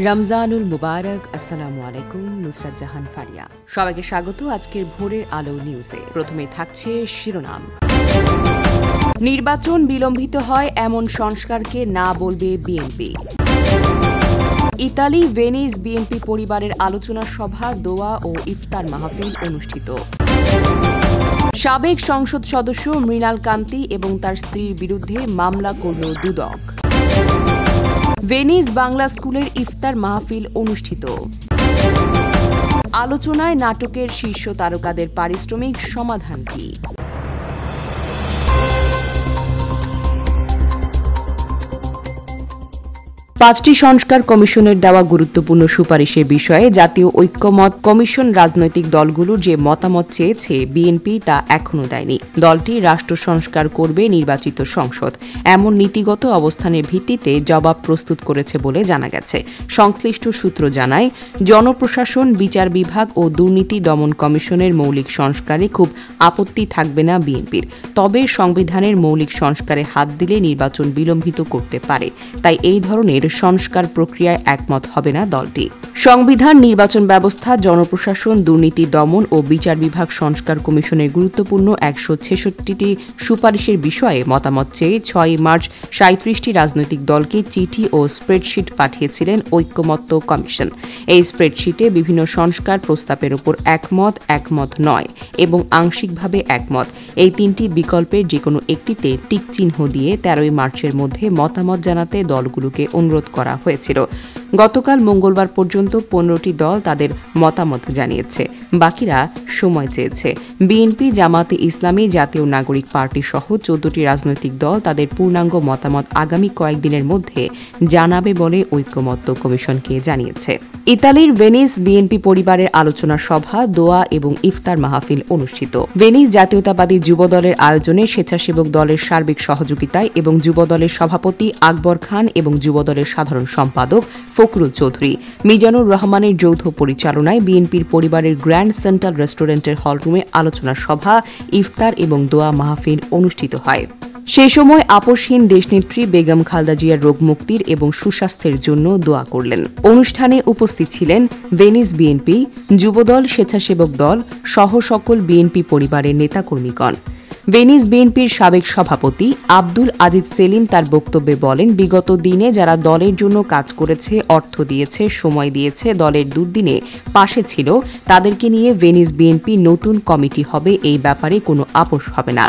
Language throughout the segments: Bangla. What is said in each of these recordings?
রমজানুল মুবারক। আসসালামু আলাইকুম। নুসরাত জাহান ফারিয়া। সবাইকে স্বাগত আজকের ভোরের আলো নিউজে। প্রথমে থাকছে শিরোনাম। নির্বাচন বিলম্বিত হয় এমন সংস্কারকে না বলবে বিএনপি। ইতালি ভেনিস বিএনপি পরিবারের আলোচনা সভা, দোয়া ও ইফতার মাহফিল অনুষ্ঠিত। সাবেক সংসদ সদস্য মৃণাল কান্তি এবং তার স্ত্রীর বিরুদ্ধে মামলা করল দুদক। ভেনিস বাংলা স্কুলের ইফতার মাহফিল অনুষ্ঠিত। আলোচনায় নাটকের শীর্ষ তারকাদের পারিশ্রমিক সমাধান কি? পাঁচটি সংস্কার কমিশনের দেওয়া গুরুত্বপূর্ণ সুপারিশের বিষয়ে জাতীয় ঐক্যমত কমিশন রাজনৈতিক দলগুলোর যে মতামত চেয়েছে বিএনপি তা এখনো দেয়নি। দলটি রাষ্ট্র সংস্কার করবে নির্বাচিত সংসদ, এমন নীতিগত অবস্থানের ভিত্তিতে জবাব প্রস্তুত করেছে বলে জানা গেছে। সংশ্লিষ্ট সূত্র জানায়, জনপ্রশাসন, বিচার বিভাগ ও দুর্নীতি দমন কমিশনের মৌলিক সংস্কারে খুব আপত্তি থাকবে না বিএনপির। তবে সংবিধানের মৌলিক সংস্কারে হাত দিলে নির্বাচন বিলম্বিত করতে পারে। তাই এই ধরনের সংস্কার প্রক্রিয়ায় একমত হবে না দলটি। সংবিধান, নির্বাচন ব্যবস্থা, জনপ্রশাসন, দুর্নীতি দমন ও বিচার বিভাগ সংস্কার কমিশনের গুরুত্বপূর্ণ ১৬৬টি সুপারিশের বিষয়ে মতামত চেয়ে ৬ মার্চ ৩৭টি রাজনৈতিক দলকে চিঠি ও স্প্রেডশিট পাঠিয়েছিলেন ঐক্যমত্য কমিশন। এই স্প্রেডশিটে বিভিন্ন সংস্কার প্রস্তাবের উপর একমত, একমত নয় এবং আংশিকভাবে একমত, এই তিনটি বিকল্পের যেকোনো একটিতে টিক চিহ্ন দিয়ে ১৩ মার্চের মধ্যে মতামত জানাতে দলগুলোকে অনুরোধ করা হয়েছিল। গতকাল মঙ্গলবার পর্যন্ত ১৫টি দল তাদের মতামত জানিয়েছে, বাকিরা সময় চেয়েছে। বিএনপি, জামাতে ইসলামী, জাতীয় নাগরিক পার্টি সহ ১৪টি রাজনৈতিক দল তাদের পূর্ণাঙ্গ মতামত আগামী কয়েকদিনের মধ্যে জানাবে বলে ঐক্যমত্য কমিশনকে জানিয়েছে। ইতালির ভেনিস বিএনপি পরিবারের আলোচনা সভা, দোয়া এবং ইফতার মাহফিল অনুষ্ঠিত। ভেনিস জাতীয়তাবাদী যুব দলের আয়োজনে স্বেচ্ছাসেবক দলের সার্বিক সহযোগিতায় এবং যুব দলের সভাপতি আকবর খান এবং যুব দলের সাধারণ সম্পাদক ফখরুল চৌধুরী, মিজানুর রহমানের যৌথ পরিচালনায় বিএনপির পরিবারের গ্র্যান্ড সেন্ট্রাল রেস্টুরেন্টের হলরুমে আলোচনা সভা, ইফতার এবং দোয়া মাহফিল অনুষ্ঠিত হয়। সে সময় আপসহীন দেশনেত্রী বেগম খালেদা জিয়ার রোগ মুক্তির এবং সুস্বাস্থ্যের জন্য দোয়া করলেন। অনুষ্ঠানে উপস্থিত ছিলেন ভেনিস বিএনপি, যুবদল, স্বেচ্ছাসেবক দল সহ সকল বিএনপি পরিবারের নেতাকর্মীগণ। ভেনিস বিএনপির সাবেক সভাপতি আব্দুল আজিজ সেলিম তার বক্তব্যে বলেন, বিগত দিনে যারা দলের জন্য কাজ করেছে, অর্থ দিয়েছে, সময় দিয়েছে, দলের দুর্দিনে পাশে ছিল, তাদেরকে নিয়ে ভেনিস বিএনপি নতুন কমিটি হবে, এই ব্যাপারে কোনো আপোষ হবে না।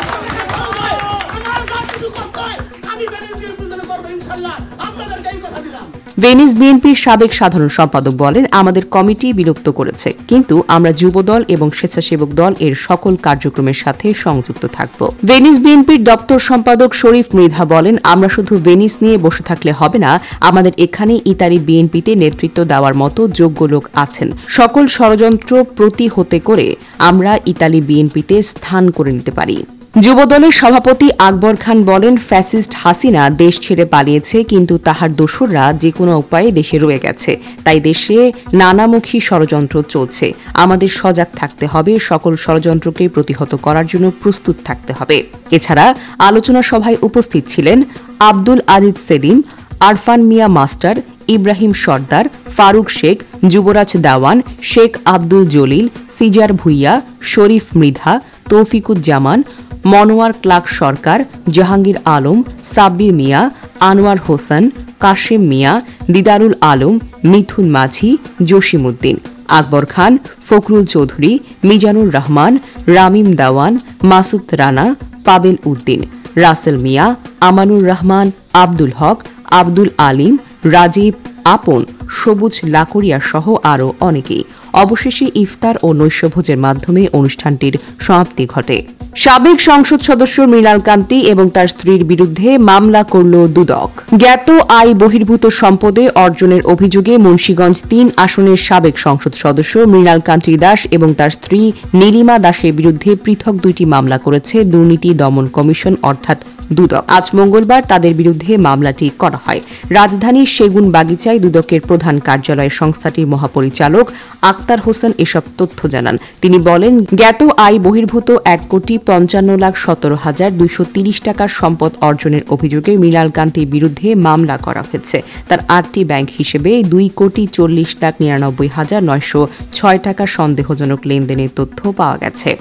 ভেনিস বিএনপির সাবেক সাধারণ সম্পাদক বলেন, আমাদের কমিটি বিলুপ্ত করেছে, কিন্তু আমরা যুবদল এবং স্বেচ্ছাসেবক দল এর সকল কার্যক্রমের সাথে সংযুক্ত থাকব। ভেনিস বিএনপির দপ্তর সম্পাদক শরীফ মৃধা বলেন, আমরা শুধু ভেনিস নিয়ে বসে থাকলে হবে না, আমাদের এখানে ইতালি বিএনপিতে নেতৃত্ব দেওয়ার মতো যোগ্য লোক আছেন। সকল ষড়যন্ত্র প্রতিহতে করে আমরা ইতালি বিএনপিতে স্থান করে নিতে পারি। যুবদলের সভাপতি আকবর খান বলেন, ফ্যাসিস্ট হাসিনা দেশ ছেড়ে পালিয়েছে, কিন্তু তাহার দোসররা যে কোনো উপায়ে দেশে রয়ে গেছে। তাই দেশে নানামুখী ষড়যন্ত্র চলছে। আমাদের সজাগ থাকতে হবে, সকল ষড়যন্ত্রকে প্রতিহত করার জন্য প্রস্তুত থাকতে হবে। এছাড়া আলোচনা সভায় উপস্থিত ছিলেন আব্দুল আজিজ সেলিম, আরফান মিয়া মাস্টার, ইব্রাহিম সর্দার, ফারুক শেখ, যুবরাজ দাওয়ান, শেখ আব্দুল জলিল, সিজার ভুইয়া, শরীফ মৃধা, তৌফিকুজ্জামান, মনোয়ার ক্লার্ক সরকার, জাহাঙ্গীর আলম, সাব্বির মিয়া, আনোয়ার হোসেন, কাশেম মিয়া, দিদারুল আলম, মিথুন মাঝি, জসিমউদ্দিন, আকবর খান, ফখরুল চৌধুরী, মিজানুর রহমান, রামিম দাওয়ান, মাসুদ রানা, পাবেল উদ্দিন, রাসেল মিয়া, আমানুর রহমান, আব্দুল হক, আব্দুল আলিম, রাজীব, আপন, সবুজ লাকড়িয়া সহ আরও অনেকেই। অবশেষে ইফতার ও নৈশভোজের মাধ্যমে অনুষ্ঠানটির সমাপ্তি ঘটে। সাবেক সংসদ সদস্য মৃণাল কান্তি এবং তার স্ত্রীর বিরুদ্ধে মামলা করল দুদক। জ্ঞাত আয় বহির্ভূত সম্পদে অর্জনের অভিযোগে মুন্সিগঞ্জ ৩ আসনের সাবেক সংসদ সদস্য মৃণাল কান্তি দাস এবং তার স্ত্রী নীলিমা দাসের বিরুদ্ধে পৃথক ২টি মামলা করেছে দুর্নীতি দমন কমিশন অর্থাৎ দুদক। আজ মঙ্গলবার তাদের বিরুদ্ধে মামলাটি করা হয়। রাজধানীর সেগুন বাগিচায় দুদকের প্রধান কার্যালয়ে সংস্থাটির মহাপরিচালক আক্তার হোসেন এসব তথ্য জানান। তিনি বলেন, জ্ঞাত আয় বহির্ভূত ১,৫৫,১৭,২৩০ টাকার সম্পদ অর্জনের অভিযোগে মৃণাল কান্তির বিরুদ্ধে মামলা করা হয়েছে। তার ৮টি ব্যাংক হিসেবে ২,৪০,৯৯,৯০৬ টাকা সন্দেহজনক লেনদেনের তথ্য পাওয়া গেছে।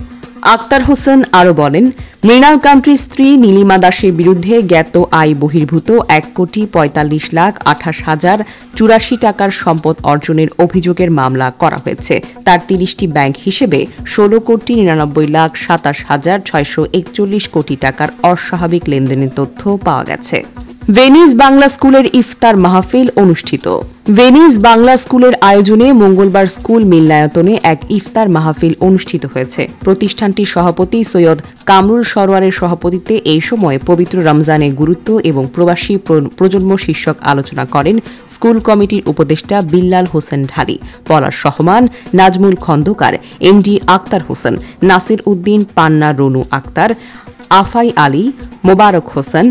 আক্তার হোসেন আরও বলেন, মৃণাল কান্তির স্ত্রী নীলিমা দাসের বিরুদ্ধে জ্ঞাত আয় বহির্ভূত ১,৪৫,৮০,০৮৪ টাকার সম্পদ অর্জনের অভিযোগের মামলা করা হয়েছে। তার ৩০টি ব্যাংক হিসেবে ১৬,৯৯,৭০,৬৪১ কোটি টাকার অস্বাভাবিক লেনদেনের তথ্য পাওয়া গেছে। ভেনিস বাংলা স্কুলের ইফতার মাহফিল অনুষ্ঠিত। ভেনিস বাংলা স্কুলের আয়োজনে মঙ্গলবার স্কুল মিলনায়তনে এক ইফতার মাহফিল অনুষ্ঠিত হয়েছে। প্রতিষ্ঠানটির সভাপতি সৈয়দ কামরুল সরোয়ারের সভাপতিত্বে এই সময় পবিত্র রমজানের গুরুত্ব এবং প্রবাসী প্রজন্ম শীর্ষক আলোচনা করেন স্কুল কমিটির উপদেষ্টা বিল্লাল হোসেন ঢালী, পলাশ রহমান, নাজমুল খন্দকার, এমডি আক্তার হোসেন, নাসির উদ্দিন পান্না, রনু আক্তার, আফাই আলী, মোবারক হোসেন,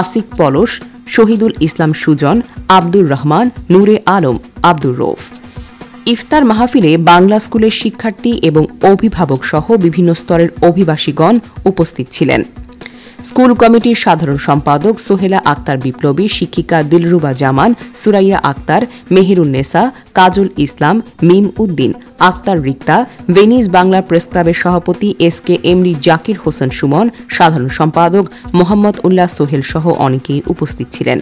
আসিক পলশ, শহীদুল ইসলাম সুজন, আব্দুর রহমান, নূরে আলম, আব্দুর রৌফ। ইফতার মাহফিলে বাংলা স্কুলের শিক্ষার্থী এবং অভিভাবক সহ বিভিন্ন স্তরের অভিবাসীগণ উপস্থিত ছিলেন। স্কুল কমিটির সাধারণ সম্পাদক সোহেলা আক্তার বিপ্লবী, শিক্ষিকা দিলরুবা জামান, সুরাইয়া আক্তার, মেহেরুন্নেসা, কাজল ইসলাম, মিম উদ্দিন, আক্তার রিক্তা, ভেনিস বাংলা প্রেস ক্লাবের সভাপতি এসকে এমডি জাকির হোসেন সুমন, সাধারণ সম্পাদক মোহাম্মদ উল্লাহ সোহেল সহ অনেকেই উপস্থিত ছিলেন।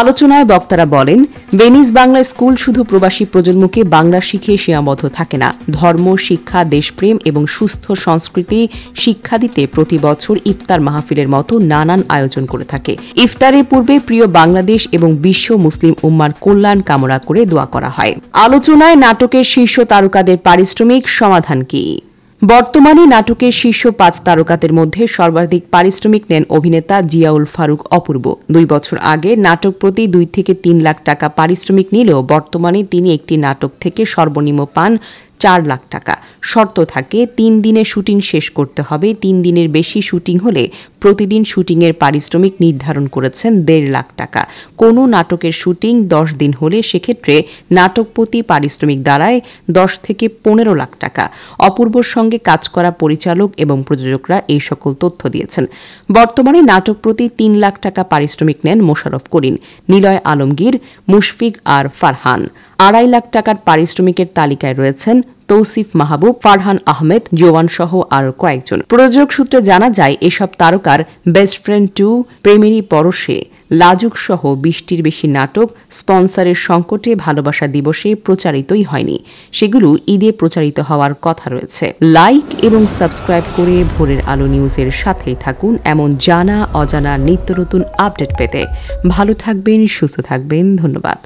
আলোচনায় বক্তারা বলেন, ভেনিস বাংলা স্কুল শুধু প্রবাসী প্রজন্মকে বাংলা শিখে সীমাবদ্ধ থাকে না, ধর্ম, শিক্ষা, দেশপ্রেম এবং সুস্থ সংস্কৃতি শিক্ষা দিতে প্রতি বছর ইফতার মাহফিলের মতো নানান আয়োজন করে থাকে। ইফতারের পূর্বে প্রিয় বাংলাদেশ এবং বিশ্ব মুসলিম উম্মার কল্যাণ কামনা করে দোয়া করা হয়। আলোচনায় নাটকের শীর্ষ তারকাদের পারিশ্রমিক সমাধান কি? বর্তমানে নাটকের শীর্ষ ৫ তারকাদের মধ্যে সর্বাধিক পারিশ্রমিক নেন অভিনেতা জিয়াউল ফারুক অপূর্ব। ২ বছর আগে নাটক প্রতি ২ থেকে ৩ লাখ টাকা পারিশ্রমিক নিলেও বর্তমানে তিনি একটি নাটক থেকে সর্বনিম্ন পান ৪ লাখ টাকা। শর্ত থাকে ৩ দিনে শুটিং শেষ করতে হবে। ৩ দিনের বেশি শুটিং হলে প্রতিদিন শুটিংয়ের পারিশ্রমিক নির্ধারণ করেছেন ১.৫ লাখ টাকা। কোনো নাটকের শুটিং ১০ দিন হলে সেক্ষেত্রে নাটক প্রতি পারিশ্রমিক দাঁড়ায় ১০ থেকে ১৫ লাখ টাকা। অপূর্বর সঙ্গে কাজ করা পরিচালক এবং প্রযোজকরা এই সকল তথ্য দিয়েছেন। বর্তমানে নাটক প্রতি ৩ লাখ টাকা পারিশ্রমিক নেন মোশাররফ করিম, নিলয় আলমগীর, মুশফিক আর ফারহান। ২.৫ লাখ টাকার পারিশ্রমিকের তালিকায় রয়েছেন তৌসিফ মাহবুব, ফারহান আহমেদ, জোয়ান সহ আরও কয়েকজন। প্রযোজক সূত্রে জানা যায়, এসব তারকার বেস্ট ফ্রেন্ড 2, প্রেমেরই পরশে, লাজুক সহ ২০টির বেশি নাটক স্পন্সরের সংকটে ভালোবাসা দিবসে প্রচারিতই হয়নি। সেগুলো ঈদে প্রচারিত হওয়ার কথা রয়েছে। লাইক এবং সাবস্ক্রাইব করে ভোরের আলো নিউজের সাথেই থাকুন এমন জানা অজানা নিত্য নতুন আপডেট পেতে। ভালো থাকবেন, সুস্থ থাকবেন। ধন্যবাদ।